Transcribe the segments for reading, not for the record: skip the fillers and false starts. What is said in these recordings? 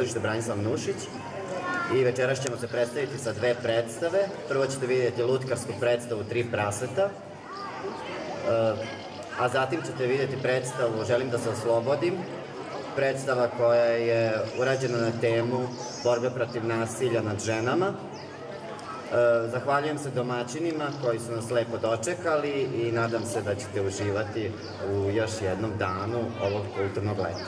pozorište Branislav Nušić i večeras ćemo se predstaviti sa dve predstave. Prvo ćete vidjeti lutkarsku predstavu Tri praseta, a zatim ćete vidjeti predstavu Želim da se oslobodim, predstava koja je urađena na temu borbe protiv nasilja nad ženama. Zahvaljujem se domaćinima koji su nas lepo dočekali i nadam se da ćete uživati u još jednom danu ovog kulturnog leta.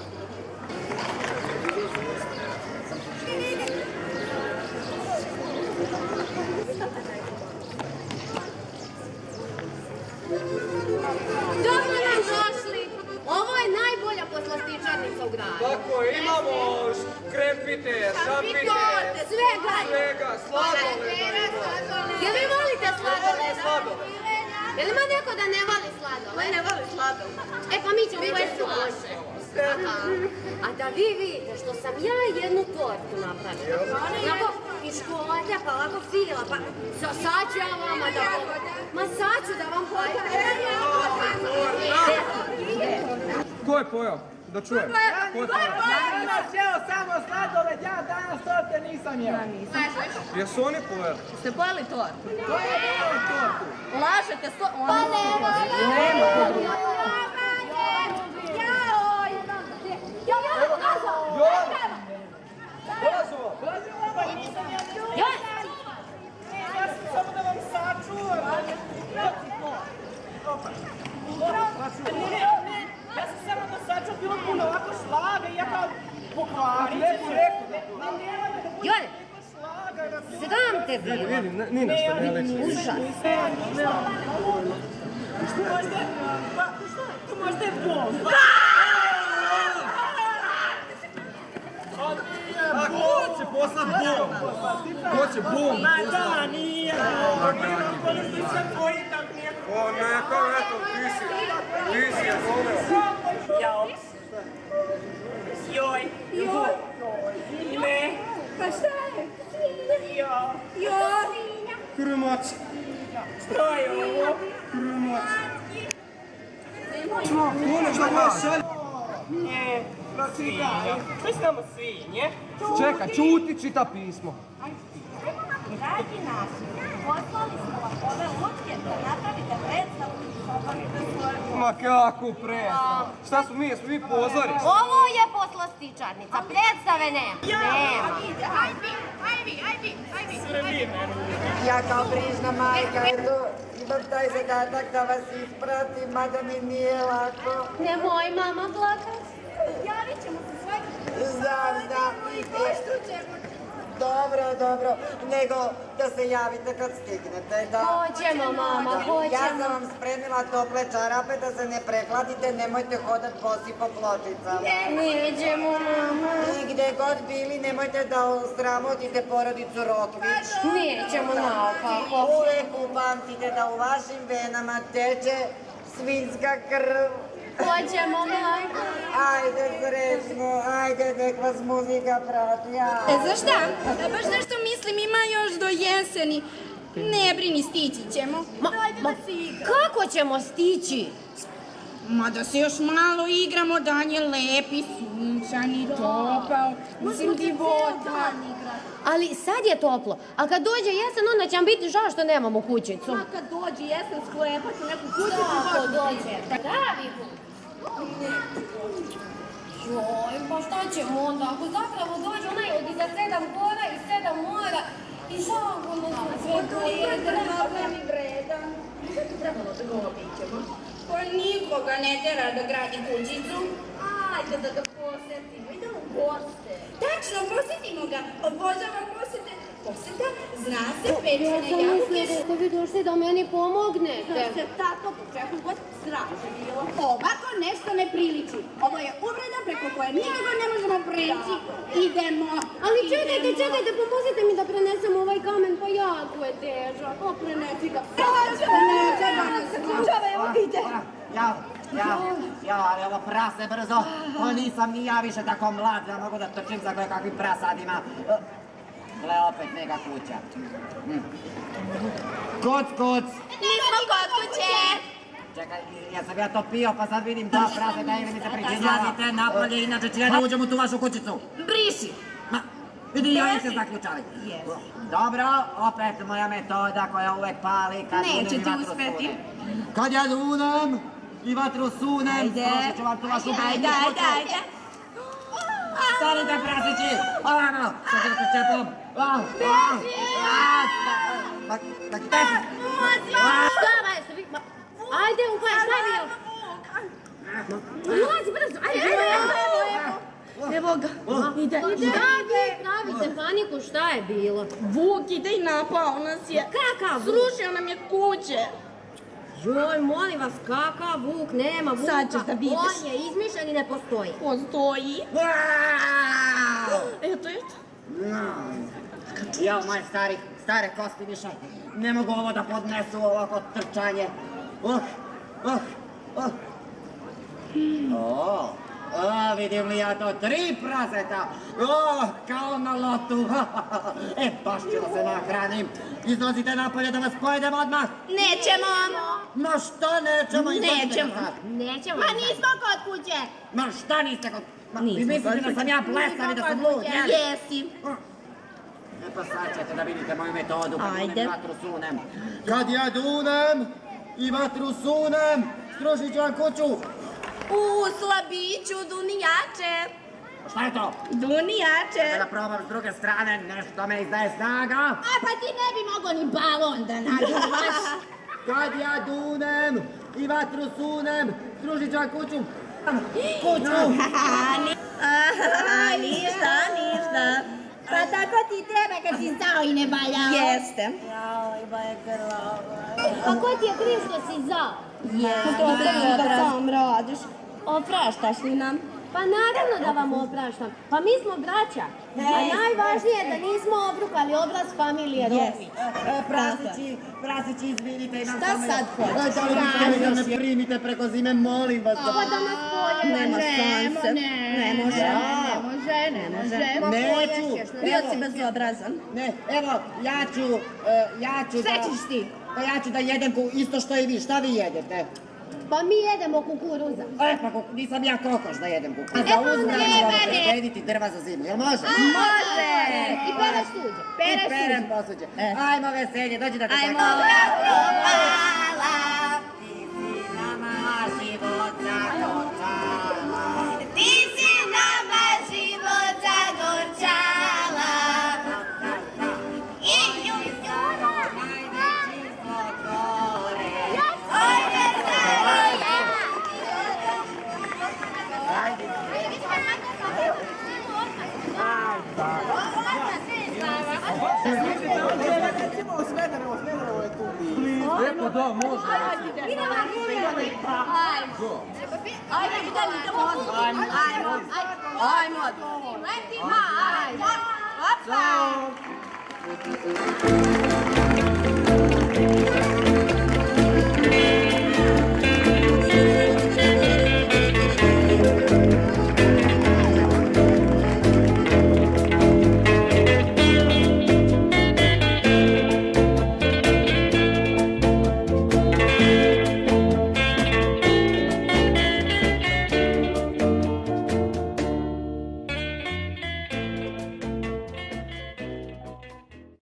Dobro nam došli! Ovo je najbolja poslastičarnica u gradu. Tako, imamo krempite, šapite, svega, sladoleda. Jel vi volite sladoleda? Jel ima neko da ne voli sladoled? Ne voli sladoled. E pa mi ćemo pojesti vaše. A da vi vidite što sam ja jednu tortu napravila. Onako piškolata, pa ovako fila, pa sad ću ja vama da pokažem. Ma sad ću da vam pokažem. Ko je pojao? Da čujem. Ja imaš jeo samo sladoled, ja danas torte nisam jeo. Jesu oni pojeli? Ste pojeli tortu? To je pojeli tortu. Lažete sto... Pa nema. Ja sam samo da vam sačuvam. Ja sam samo da sačuvam, bilo puno ovako slaga i ja kao pokvarit ću se. Jone, sram te bilo. Vidim, ni nešto ne leći. Užas. To možda je bomba. A ko će poslat bombu? Ko će bombu? Ma da, nije bomba. Policija tvoji tak nije. O, neka, eto, ti si je voleo. Jao. Joj. Ne. Pa šta je? Joj. Krmač. Što je ovo? Krmač. Ono što moja šalja. Ne, pročitaj. Što je samo svinje? Čeka, čuti, čita pismo. Dragi naši, poslali smo vam ove lutke da napravite predstavu Ma kakvu predstavu. Šta smo mi, jesmo mi pozorište? Ovo je poslastičarnica, predstave nema. Nema. Ja kao brižna majka, eto, imam taj zadatak da vas ispratim, mada mi nije lako. Nemoj mama plakat. Javit ćemo se svojeg. Znam. Dobro, nego da se javite kad stignete, da? Hoćemo mama, Ja sam hoćemo. vam spremila tople čarape da se ne prekladite, nemojte hodat bosi po pločicama. Nećemo mama. I gde god bili, nemojte da sramotite porodicu Rokvić. Nećemo naopako. Uvek upamtite da u vašim venama teče svinjska krv. Hoćemo majko. Ajde srećno, ajde nek vas muzika prati. Znaš šta? Baš nešto mislim, ima još do jeseni. Ne brini, stići ćemo. Kako ćemo stići? Ma da se još malo igramo, dan je lepi, sunčani, topao. Mislim divota. Ali sad je toplo, a kad dođe jesen onda će nam biti žao što nemamo kućicu. Ma kad dođe jesen sklepat ću neku kućicu. Kako dođe? Pravi put. Joj, pa šta ćemo onda? Ako zapravo dođe onaj od iza 7 gora i 7 mora i žao nam sve pojede. Problem i vredan. Šta ti trebalo da ga obićemo? Pa nikoga ne tera da gradi kućicu. Ajde da ga posetimo, idemo u goste. Tačno, posetimo ga. Obožava posete. Poseta, zna se, pečene jabuke. Da ste vi došli da meni pomognete. Da se tako počeku god straže bilo. Ovako nešto ne priliči. Ovo je uvreda preko koje nikako ne možemo preći. Idemo. Ali čekajte, pomozite mi da prenesem ovaj kamen, pa jako je težak. O, prenesi ga. Čava, evo ide. Ja, ali ovo prase brzo, nisam ni ja više tako mlad da mogu da trčim za koje kakvim prasadima. Gle, opet neka kuća. Kuc. Nismo kod kuće. Čekaj, ja sam ja to pio, pa sad vidim da prase da ili mi se pričinjavite napolje, inače ću ja da uđem u tu vašu kućicu. Briši. Vidi, i oni se zaključali. Dobro, opet moja metoda koja uvek pali kad Neće budem ti vatru uspeti. sunem. Kad ja dunem i vatru sunem, strošit ću vam tu vašu Ajde. Stanite, prasići! Ovamo! Sada se čepom! Ajde, upaj, šta je bilo? Ulazi brzo, ajde! Evo ga, ide. Šta vi pravite paniku, šta je bilo? Vuk ide i napao nas je. Kakav vuk? Srušio nam je kuće. Joj, molim vas, kakav vuk, nema vuka. Sad ćeš da vidiš. On je izmišljen i ne postoji. Postoji. Eto. Ja, moje stare kosti više ne mogu ovo da podnesu, ovako trčanje. Vidim li ja to 3 praseta? Kao na lotu. Baš ću da se nahranim. Izlazite napolje da vas pojedem odmah. Nećemo. Ma šta nećemo? Nećemo. Nećemo. Ma nismo kod kuće. Ma šta niste kod... Vi mislite da sam ja blesav i da sam lud, jel? Jesi. Pa sad ćete da vidite moju metodu kad dunem i vatru sunem. Kad ja dunem i vatru sunem, srušit ću vam kuću. Slabiću, dunijače. Šta je to? Dunijače. Da probam s druge strane, nešto me izdaje snaga. A pa ti ne bi mogao ni balon da naduvaš. Kad ja dunem i vatru sunem, srušit ću vam kuću. Kuću! Ništa. Pa tako ti treba kad si zao i ne valjao. Jeste. Pa ko ti je kriv što si zao? To da sam radiš. Opraštaš li nam? Pa naravno da vam opraštam. Pa mi smo braća. A najvažnije je da nismo obrukali obraz familije Romi. Prasići, izvinite, imam Šta samo... sad hoćeš? Da me primite preko zime, molim vas. Pa da nas pojede. Nema šanse. Ne može. Neću. Bio si bezobrazan. Ne, evo, ja ću da... Šta ćeš ti? Pa ja ću da jedem isto što i vi. Šta vi jedete? Pa mi jedemo kukuruza. Pa nisam ja kokoš da jedem kukuruz. Da uzmem obezbediti drva za zimu, jel može? Može. I pereš suđe. I perem posuđe. Ajmo veselje, dođi da te Ajmo. Ti si nama život zagorčala. I nju Smederevo je tu blizu. Lijepo, da, može. Ajmo.